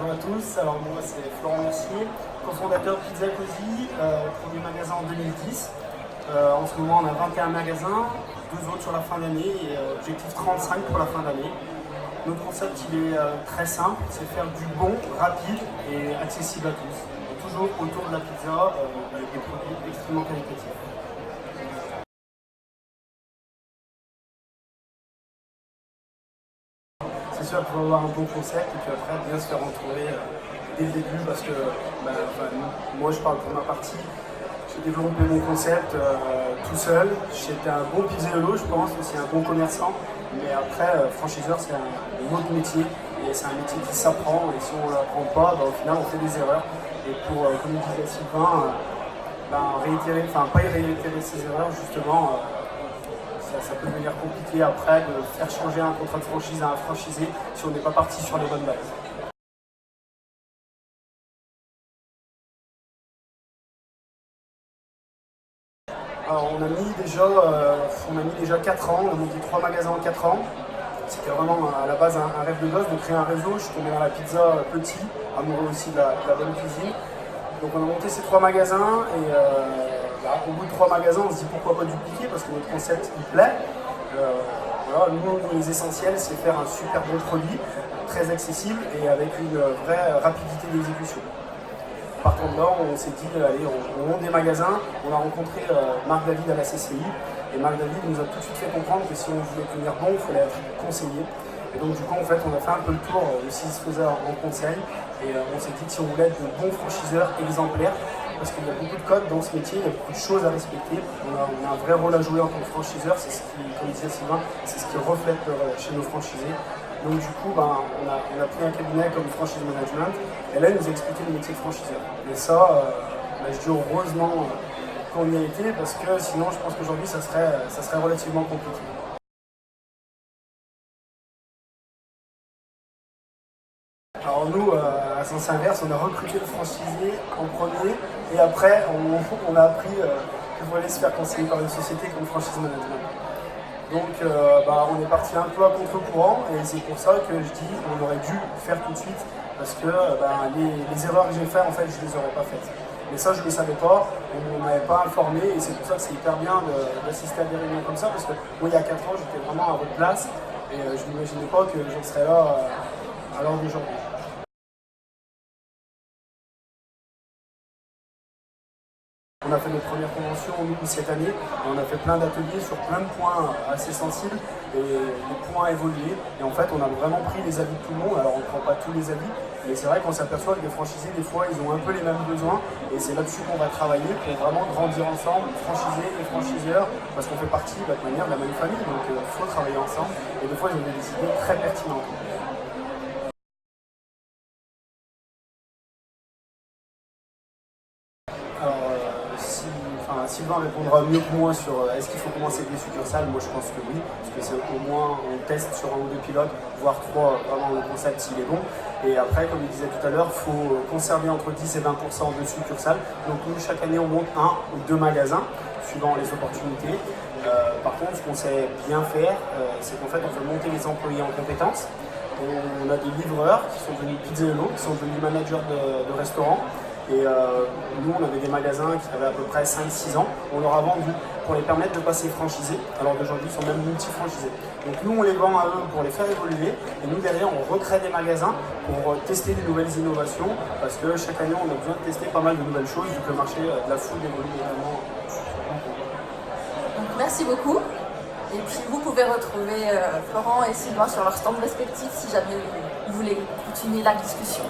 Bonjour à tous, alors moi c'est Florent Mercier, cofondateur de Pizza Cosy, premier magasin en 2010. En ce moment on a 21 magasins, 2 autres sur la fin d'année et objectif 35 pour la fin d'année. Notre concept il est très simple, c'est faire du bon, rapide et accessible à tous. Et toujours autour de la pizza avec des produits extrêmement qualitatifs. C'est sûr qu'il faut avoir un bon concept et puis après bien se faire entourer dès le début parce que moi je parle pour ma partie, j'ai développé mon concept tout seul, j'étais un bon pizzaiolo je pense, aussi un bon commerçant, mais après franchiseur c'est un autre métier et c'est un métier qui s'apprend et si on ne l'apprend pas, au final on fait des erreurs et pour, comme disait Sylvain, pas réitérer ses erreurs justement. Ça peut devenir compliqué après de faire changer un contrat de franchise à un franchisé si on n'est pas parti sur les bonnes bases. Alors on a mis déjà 4 ans, on a monté 3 magasins en 4 ans. C'était vraiment à la base un rêve de gosse de créer un réseau. Je suis tombé dans la pizza petit, amoureux aussi de la bonne cuisine. Donc on a monté ces 3 magasins et au bout de 3 magasins on se dit pourquoi pas dupliquer parce que notre concept il plaît. Nous les essentiels c'est faire un super bon produit, très accessible et avec une vraie rapidité d'exécution. Partant de là, on s'est dit, allez, on monte des magasins, on a rencontré Marc David à la CCI et Marc David nous a tout de suite fait comprendre que si on voulait tenir bon, il fallait être conseillé. Et donc du coup, en fait, on a fait un peu le tour de ce qui se faisait en conseil et on s'est dit que si on voulait être de bons franchiseurs exemplaires, parce qu'il y a beaucoup de codes dans ce métier, il y a beaucoup de choses à respecter. On a un vrai rôle à jouer en tant que franchiseur, c'est ce qui, comme disait Sylvain, c'est ce qui reflète chez nos franchisés. Donc du coup, on a pris un cabinet comme Franchise Management, et là, il nous a expliqué le métier de franchiseur. Et ça, je dis heureusement qu'on y a été, parce que sinon, je pense qu'aujourd'hui, ça serait relativement compliqué. Alors nous, à sens inverse, on a recruté le franchisé en premier et après on a appris qu'il fallait se faire conseiller par une société comme Franchise Management. Donc on est parti un peu à contre-courant et c'est pour ça que je dis qu'on aurait dû faire tout de suite parce que les erreurs que j'ai faites, en fait, je ne les aurais pas faites. Mais ça, je ne les savais pas, on ne m'avait pas informé et c'est pour ça que c'est hyper bien d'assister à des réunions comme ça parce que moi, il y a 4 ans, j'étais vraiment à votre place et je n'imaginais pas que j'en serais là à l'heure d'aujourd'hui. On a fait notre première convention cette année et on a fait plein d'ateliers sur plein de points assez sensibles et les points évolués. Et en fait, on a vraiment pris les avis de tout le monde. Alors, on ne prend pas tous les avis, mais c'est vrai qu'on s'aperçoit que les franchisés, des fois, ils ont un peu les mêmes besoins et c'est là-dessus qu'on va travailler pour vraiment grandir ensemble, franchisés et franchiseurs, parce qu'on fait partie de la même famille, donc il faut travailler ensemble. Et des fois, ils ont des idées très pertinentes. Sylvain répondra mieux que moi sur est-ce qu'il faut commencer avec des succursales. Moi je pense que oui, parce que c'est au moins on teste sur 1 ou 2 pilotes, voire 3 vraiment le concept s'il est bon. Et après, comme il disait tout à l'heure, il faut conserver entre 10 et 20% de succursales. Donc nous chaque année on monte 1 ou 2 magasins, suivant les opportunités. Par contre, ce qu'on sait bien faire, c'est qu'en fait on fait monter les employés en compétences. On a des livreurs qui sont devenus pizzaiolo, qui sont devenus managers de restaurants. Et nous, on avait des magasins qui avaient à peu près 5-6 ans. On leur a vendu pour les permettre de passer franchisés. Alors d'aujourd'hui, ils sont même multi-franchisés. Donc nous, on les vend à eux pour les faire évoluer. Et nous, derrière, on recrée des magasins pour tester des nouvelles innovations. Parce que chaque année, on a besoin de tester pas mal de nouvelles choses, vu que le marché de la food évolue également. Donc, merci beaucoup. Et puis vous pouvez retrouver Florent et Sylvain sur leur stand respectif si jamais vous voulez continuer la discussion.